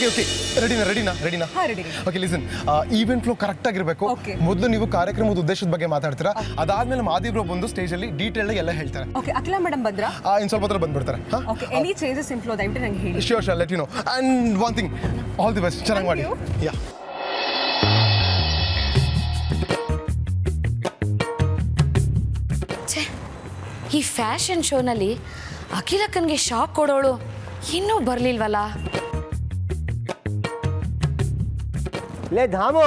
Okay ರೆಡಿನಾ okay listen event flow correct ಆಗಿರಬೇಕು. ಮೊದಲು ನೀವು ಕಾರ್ಯಕ್ರಮದ ಉದ್ದೇಶದ ಬಗ್ಗೆ ಮಾತಾಡ್ತೀರಾ, ಅದಾದ್ಮೇಲೆ ಮಾದಿ ಬ್ರೋ ಬಂದು ಸ್ಟೇಜ್ ಅಲ್ಲಿ ಡೀಟೇಲ್ ಎಲ್ಲ ಹೇಳ್ತಾರೆ. ಓಕೆ, ಅಖಿಲ ಮೇಡಮ್ ಬಂದ್ರಾ? ಇನ್ನು ಸ್ವಲ್ಪ ಹೊತ್ತು ಬಂದ್ಬಿಡ್ತಾರೆ. Okay, any changes in flow ದಯವಿಟ್ಟು ನಂಗೆ ಹೇಳಿ. Sure let you know. And one thing, all the best, ಚೆನ್ನಾಗಿ ಮಾಡಿ. ಯಾ ಈ ಫ್ಯಾಷನ್ ಶೋನಲ್ಲಿ ಅಖಿಲಕ್ಕನ್ಗೆ ಶಾಕ್ ಕೊಡೋಳು ಇನ್ನೂ ಬರಲಿಲ್ವಲ್ಲ. ಲೇ ಧಾಮು,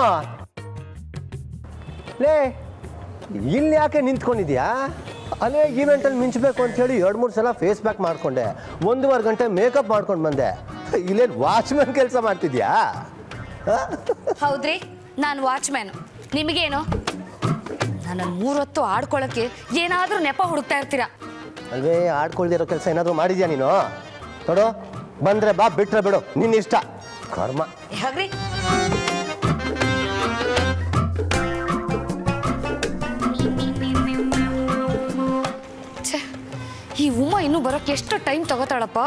ಲೇ ಇಲ್ಲಿ ಯಾಕೆ ನಿಂತ್ಕೊಂಡಿದ್ಯಾ? ಅಲ್ಲೇ ಈವೆಂಟಲ್ಲಿ ಮಿಂಚಬೇಕು ಅಂಥೇಳಿ 2-3 ಸಲ ಫೇಸ್ ಪ್ಯಾಕ್ ಮಾಡಿಕೊಂಡೆ, 1.5 ಗಂಟೆ ಮೇಕಪ್ ಮಾಡ್ಕೊಂಡು ಬಂದೆ. ಇಲ್ಲೇನು ವಾಚ್ಮ್ಯಾನ್ ಕೆಲಸ ಮಾಡ್ತಿದ್ಯಾ? ಹೌದ್ರಿ, ನಾನು ವಾಚ್ಮ್ಯಾನು. ನಿಮಗೇನು? ನಾನು 3 ಹೊತ್ತು ಆಡ್ಕೊಳ್ಳೋಕ್ಕೆ ಏನಾದರೂ ನೆಪ ಹುಡುಕ್ತಾ ಇರ್ತೀರಾ ಅಲ್ವೇ? ಆಡ್ಕೊಳ್ದಿರೋ ಕೆಲಸ ಏನಾದರೂ ಮಾಡಿದ್ಯಾ ನೀನು? ನೋಡು, ಬಂದರೆ ಬಾ, ಬಿಟ್ರೆ ಬಿಡು, ನಿನ್ನ ಇಷ್ಟ. ಕರ್ಮ. ಹಾಗ್ರಿ, ಈ ಉಮಾ ಇನ್ನೂ ಬರೋಕ್ಕೆ ಎಷ್ಟು ಟೈಮ್ ತಗೋತಾಳಪ್ಪ.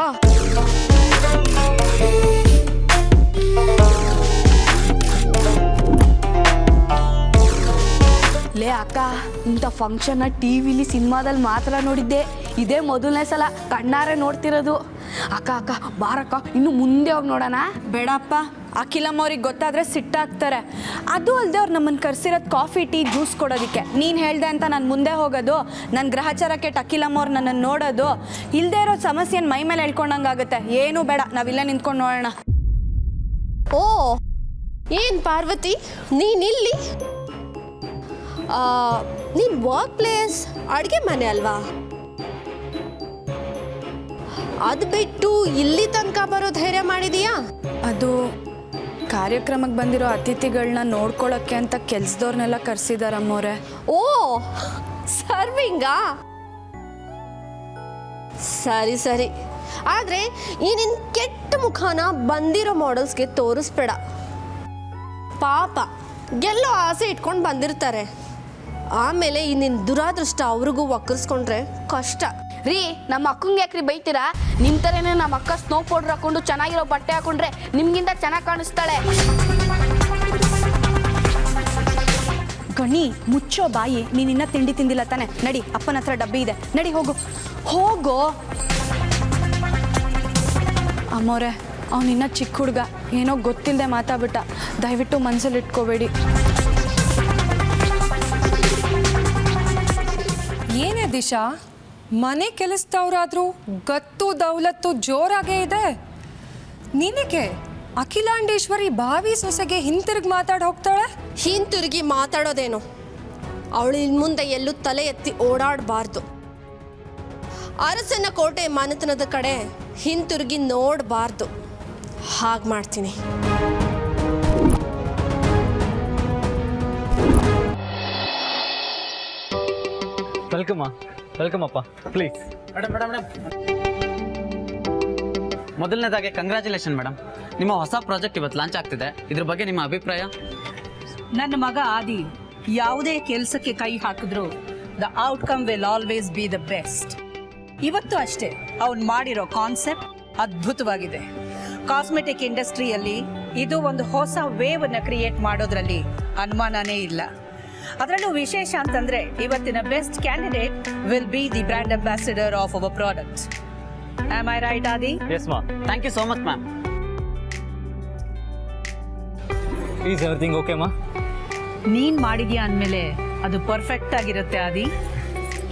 ಲೇ ಅಕ್ಕ, ಇಂಥ ಫಂಕ್ಷನ್ನ ಟಿವಿಲಿ ಸಿನಿಮಾದಲ್ಲಿ ಮಾತ್ರ ನೋಡಿದ್ದೆ, ಇದೇ ಮೊದಲನೇ ಸಲ ಕಣ್ಣಾರೆ ನೋಡ್ತಿರೋದು. ಅಕ್ಕ ಬಾರಕ್ಕ, ಇನ್ನು ಮುಂದೆ ಹೋಗಿ ನೋಡೋಣ. ಬೇಡಪ್ಪ, ಅಖಿಲಮ್ಮ ಅವ್ರಿಗೆ ಗೊತ್ತಾದರೆ ಸಿಟ್ಟಾಗ್ತಾರೆ. ಅದು ಅಲ್ಲದೆ ಅವ್ರು ನಮ್ಮನ್ನು ಕರೆಸಿರೋದು ಕಾಫಿ ಟೀ ಜ್ಯೂಸ್ ಕೊಡೋದಕ್ಕೆ. ನೀನು ಹೇಳ್ದೆ ಅಂತ ನಾನು ಮುಂದೆ ಹೋಗೋದು, ನನ್ನ ಗ್ರಹಚಾರ ಕೆಟ್ಟ ಅಖಿಲಮ್ಮ ಅವ್ರು ನನ್ನನ್ನು ನೋಡೋದು, ಇಲ್ಲದೆ ಇರೋ ಸಮಸ್ಯೆನ ಮೈ ಮೇಲೆ ಹೇಳ್ಕೊಂಡಂಗಾಗುತ್ತೆ. ಏನೂ ಬೇಡ, ನಾವಿಲ್ಲೇ ನಿಂತ್ಕೊಂಡು ನೋಡೋಣ. ಓ, ಏನು ಪಾರ್ವತಿ ನೀನಿಲ್ಲಿ? ನಿನ್ನ ವರ್ಕ್ ಪ್ಲೇಸ್ ಅಡುಗೆ ಮನೆ ಅಲ್ವಾ? ಅದು ಬಿಟ್ಟು ಇಲ್ಲಿ ತನಕ ಬರೋ ಧೈರ್ಯ ಮಾಡಿದೀಯಾ? ಅದು ಕಾರ್ಯಕ್ರಮಕ್ಕೆ ಬಂದಿರೋ ಅತಿಥಿಗಳನ್ನ ನೋಡ್ಕೊಳ್ಳೋಕ್ಕೆ ಅಂತ ಕೆಲ್ಸದವ್ರನ್ನೆಲ್ಲ ಕರೆಸಿದಾರಮ್ಮವ್ರೆ. ಓ, ಸರ್ವಿಂಗಾ? ಸರಿ. ಆದರೆ ಈ ನಿನ್ನ ಕೆಟ್ಟ ಮುಖಾನ ಬಂದಿರೋ ಮಾಡೆಲ್ಸ್ಗೆ ತೋರಿಸ್ಬೇಡ. ಪಾಪ ಗೆಲ್ಲೋ ಆಸೆ ಇಟ್ಕೊಂಡು ಬಂದಿರ್ತಾರೆ. ಆಮೇಲೆ ಈ ನಿನ್ನ ದುರಾದೃಷ್ಟ ಅವ್ರಿಗೂ ಒಕ್ಕರ್ಸ್ಕೊಂಡ್ರೆ ಕಷ್ಟ. ರೀ, ನಮ್ಮ ಅಕ್ಕಂಗೆ ಯಾಕ್ರಿ ಬೈತೀರಾ? ನಿಮ್ಮ ಥರನೇ ನಮ್ಮ ಅಕ್ಕ ಸ್ನೋ ಪೌಡರ್ ಹಾಕೊಂಡು ಚೆನ್ನಾಗಿರೋ ಬಟ್ಟೆ ಹಾಕೊಂಡ್ರೆ ನಿಮ್ಗಿಂತ ಚೆನ್ನಾಗಿ ಕಾಣಿಸ್ತಾಳೆ. ಗಣಿ, ಮುಚ್ಚೋ ಬಾಯಿ. ನೀನಿನ್ನ ತಿಂಡಿ ತಿಂದಿಲ್ಲ ತಾನೆ? ನಡಿ, ಅಪ್ಪನ ಹತ್ರ ಡಬ್ಬಿ ಇದೆ, ನಡಿ ಹೋಗು. ಅಮ್ಮವ್ರೆ, ಅವನಿನ್ನ ಚಿಕ್ಕ ಹುಡುಗ, ಏನೋ ಗೊತ್ತಿಲ್ಲದೆ ಮಾತಾಡ್ಬಿಟ್ಟ. ದಯವಿಟ್ಟು ಮನಸ್ಸಲ್ಲಿ ಇಟ್ಕೋಬೇಡಿ. ಏನೇ ದಿಶಾ, ಮನೆ ಕೆಲಸದವ್ರಾದ್ರೂ ಗತ್ತು ದೌಲತ್ತು ಜೋರಾಗೇ ಇದೆ. ನಿನಗೆ ಅಖಿಲಾಂಡೇಶ್ವರಿ ಭಾವಿ ಸೊಸೆಗೆ ಹಿಂತಿರುಗಿ ಮಾತಾಡಿ ಹೋಗ್ತಾಳೆ. ಹಿಂತಿರುಗಿ ಮಾತಾಡೋದೇನು? ಅವಳು ಇನ್ನು ಮುಂದೆ ಎಲ್ಲೂ ತಲೆ ಎತ್ತಿ ಓಡಾಡಬಾರ್ದು. ಅರಸನ ಕೋಟೆ ಮನೆತನದ ಕಡೆ ಹಿಂತಿರುಗಿ ನೋಡಬಾರ್ದು. ಹಾಗೆ ಮಾಡ್ತೀನಿ. ವೆಲ್ಕಮ್ ಅಪ್ಪ, ಪ್ಲೀಸ್. ಮೇಡಮ್ ಮೊದಲನೇದಾಗಿ ಕಂಗ್ರ್ಯಾಚುಲೇಷನ್ ಮೇಡಮ್. ನಿಮ್ಮ ಹೊಸ ಪ್ರಾಜೆಕ್ಟ್ ಇವತ್ತು ಲಾಂಚ್ ಆಗ್ತಿದೆ, ಇದ್ರ ಬಗ್ಗೆ ನಿಮ್ಮ ಅಭಿಪ್ರಾಯ? ನನ್ನ ಮಗ ಆದಿ ಯಾವುದೇ ಕೆಲಸಕ್ಕೆ ಕೈ ಹಾಕಿದ್ರು the outcome will always B the best. ಇವತ್ತು ಅಷ್ಟೇ ಅವನು ಮಾಡಿರೋ ಕಾನ್ಸೆಪ್ಟ್ ಅದ್ಭುತವಾಗಿದೆ. ಕಾಸ್ಮೆಟಿಕ್ ಇಂಡಸ್ಟ್ರಿಯಲ್ಲಿ ಇದು ಒಂದು ಹೊಸ ವೇವ್ ಅನ್ನು ಕ್ರಿಯೇಟ್ ಮಾಡೋದ್ರಲ್ಲಿ ಅನುಮಾನನೇ ಇಲ್ಲ. ಅದರಲ್ಲೂ ವಿಶೇಷ ಅಂತಂದ್ರೆ ಇವತ್ತಿನ best candidate will be the brand ambassador of our product. Am I right Aadi? Yes ಮಾ. Thank you so much ma'am. Is everything okay ಮಾ? ನೀನ್ ಮಾಡಿದ್ಯಾ ಅಂದಮೇಲೆ ಅದು ಪರ್ಫೆಕ್ಟ್ ಆಗಿರುತ್ತೆ ಆದಿ.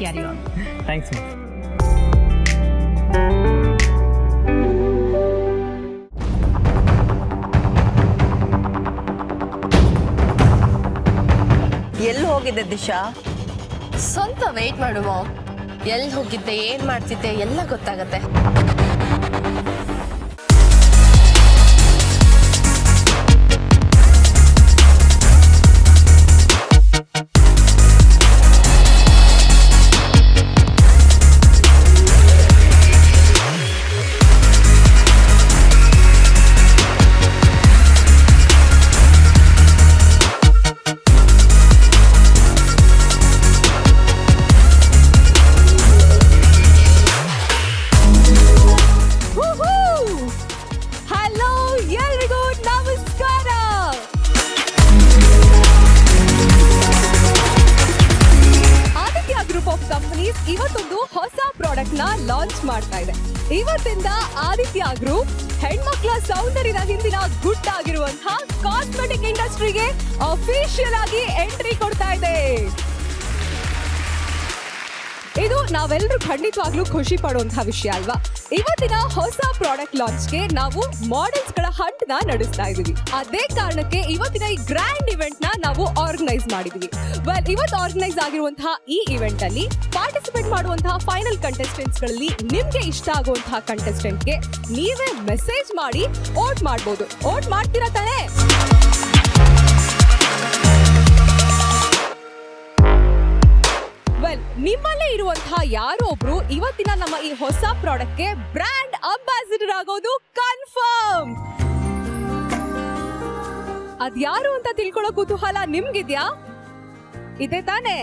Carry on. ಥ್ಯಾಂಕ್ಸ್ ಮಾ. ಎಲ್ಲಿ ಹೋಗಿದ್ದೆ ದಿಶಾ? ಸ್ವಲ್ಪ ವೆಯ್ಟ್ ಮಾಡುವ. ಎಲ್ಲಿ ಹೋಗಿದ್ದೆ, ಏನು ಮಾಡ್ತಿದ್ದೆ ಎಲ್ಲ ಗೊತ್ತಾಗತ್ತೆ. ಪ್ರಾಡಕ್ಟ್ ನ ಲಾಂಚ್ ಮಾಡ್ತಾ ಇದೆ. ಇವತ್ತಿಂದ ಆದಿತ್ಯ ಗ್ರೂಪ್ ಹೆಣ್ಮಕ್ಳ ಸೌಂದರ್ಯದ ಹಿಂದಿನ ಗುಡ್ ಆಗಿರುವಂತಹ ಕಾಸ್ಮೆಟಿಕ್ ಇಂಡಸ್ಟ್ರಿಗೆ ಅಫಿಷಿಯಲ್ ಆಗಿ ಎಂಟ್ರಿ ಕೊಡ್ತಾ ಇದೆ. ಇದು ನಾವೆಲ್ಲರೂ ಖಂಡಿತವಾಗ್ಲೂ ಖುಷಿ ಪಡುವಂತಹ ವಿಷಯ ಅಲ್ವಾ? ಇವತ್ತಿನ ಹೊಸ ಪ್ರಾಡಕ್ಟ್ ಲಾಂಚ್ಗೆ ನಾವು ಮಾಡೆಲ್ಸ್ ಗಳ ಹಂಟ್ ನ ನಡೆಸ್ತಾ ಇದೀವಿ. ಅದೇ ಕಾರಣಕ್ಕೆ ಇವತ್ತಿನ ಈ ಗ್ರ್ಯಾಂಡ್ ಇವೆಂಟ್ ನ ನಾವು ಆರ್ಗನೈಸ್ ಮಾಡಿದೀವಿ. ಇವತ್ತು ಆರ್ಗನೈಸ್ ಆಗಿರುವಂತಹ ಈ ಇವೆಂಟ್ ಅಲ್ಲಿ ಪಾರ್ಟಿಸಿಪೇಟ್ ಮಾಡುವಂತಹ ಫೈನಲ್ ಕಂಟೆಸ್ಟೆಂಟ್ಸ್ ಗಳಲ್ಲಿ ನಿಮ್ಗೆ ಇಷ್ಟ ಆಗುವಂತಹ ಕಂಟೆಸ್ಟೆಂಟ್ಗೆ ನೀವೇ ಮೆಸೇಜ್ ಮಾಡಿ ವೋಟ್ ಮಾಡಬಹುದು. ವೋಟ್ ಮಾಡ್ತೀರಾ ತಾನೇ? ನಿಮ್ಮಲ್ಲೇ ಇರುವಂತಹ ಯಾರೋ ಒಬ್ರು ಇವತ್ತಿನ ನಮ್ಮ ಈ ಹೊಸ ಪ್ರಾಡಕ್ಟ್ ಗೆ ಬ್ರ್ಯಾಂಡ್ ಅಂಬಾಸಿಡರ್ ಆಗೋದು ಕನ್ಫರ್ಮ್. ಅದ್ಯಾರು ಅಂತ ತಿಳ್ಕೊಳ್ಳೋ ಕುತೂಹಲ ನಿಮ್ಗಿದ್ಯಾ? ಇದೆ ತಾನೇ?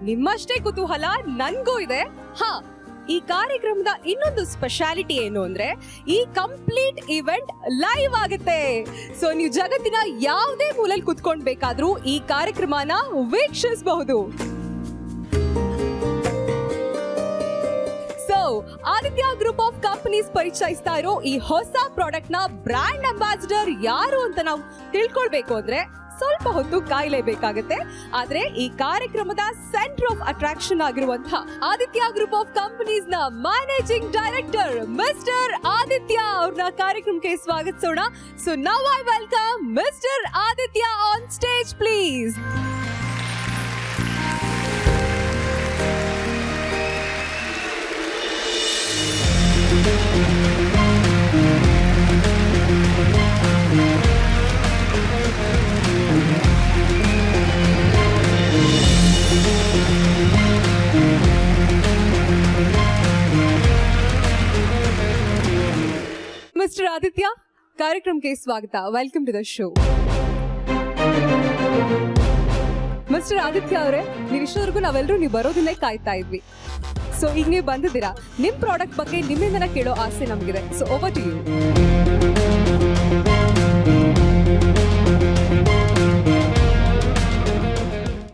ನಿಮ್ಮಷ್ಟೇ ಕುತೂಹಲ ನನ್ಗೂ ಇದೆ. ಈ ಕಾರ್ಯಕ್ರಮದ ಇನ್ನೊಂದು ಸ್ಪೆಷಾಲಿಟಿ ಏನು ಅಂದ್ರೆ ಈ ಕಂಪ್ಲೀಟ್ ಇವೆಂಟ್ ಲೈವ್ ಆಗುತ್ತೆ. ಸೊ ನೀವು ಜಗತ್ತಿನ ಯಾವುದೇ ಮೂಲೆಯಲ್ಲಿ ಕುತ್ಕೊಂಡ್ ಬೇಕಾದ್ರೂ ಈ ಕಾರ್ಯಕ್ರಮನ ವೀಕ್ಷಿಸಬಹುದು. ಆದಿತ್ಯ ಗ್ರೂಪ್ ಆಫ್ ಕಂಪನೀಸ್ ಪರಿಚಯಿಸ್ತಾ ಇರೋ ಈ ಹೊಸ ಪ್ರಾಡಕ್ಟ್ ನ ಬ್ರ್ಯಾಂಡ್ ಅಂಬಾಸಿಡರ್ ಯಾರು ಅಂತ ನಾವು ತಿಳ್ಕೊಳ್ಬೇಕು ಅಂದ್ರೆ ಸ್ವಲ್ಪ ಹೊತ್ತು ಕಾಯಲೇಬೇಕಾಗುತ್ತೆ. ಆದ್ರೆ ಈ ಕಾರ್ಯಕ್ರಮದ ಸೆಂಟರ್ ಆಫ್ ಅಟ್ರಾಕ್ಷನ್ ಆಗಿರುವಂತಹ ಆದಿತ್ಯ ಗ್ರೂಪ್ ಆಫ್ ಕಂಪನೀಸ್ ನ ಮ್ಯಾನೇಜಿಂಗ್ ಡೈರೆಕ್ಟರ್ ಮಿಸ್ಟರ್ ಆದಿತ್ಯ ಅವ್ರನ್ನ ಕಾರ್ಯಕ್ರಮಕ್ಕೆ ಸ್ವಾಗತಿಸೋಣ. So now I welcome mister Aditya on stage please. Mister Aditya, ಕಾರ್ಯಕ್ರಮಕ್ಕೆ ಸ್ವಾಗತ. Welcome to the show. Mister Aditya ಅವರೇ, ನೀವು ಇಷ್ಟವರೆಗೂ ನಾವೆಲ್ಲರೂ ನೀವು ಬರೋದನ್ನೇ ಕಾಯ್ತಾ ಇದ್ವಿ. ಸೊ ಈಗ ನೀವು ಬಂದಿದ್ದೀರಾ, ನಿಮ್ ಪ್ರಾಡಕ್ಟ್ ಬಗ್ಗೆ ನಿಮ್ಮಿಂದನ ಕೇಳೋ ಆಸೆ ನಮಗಿದೆ. So over to you.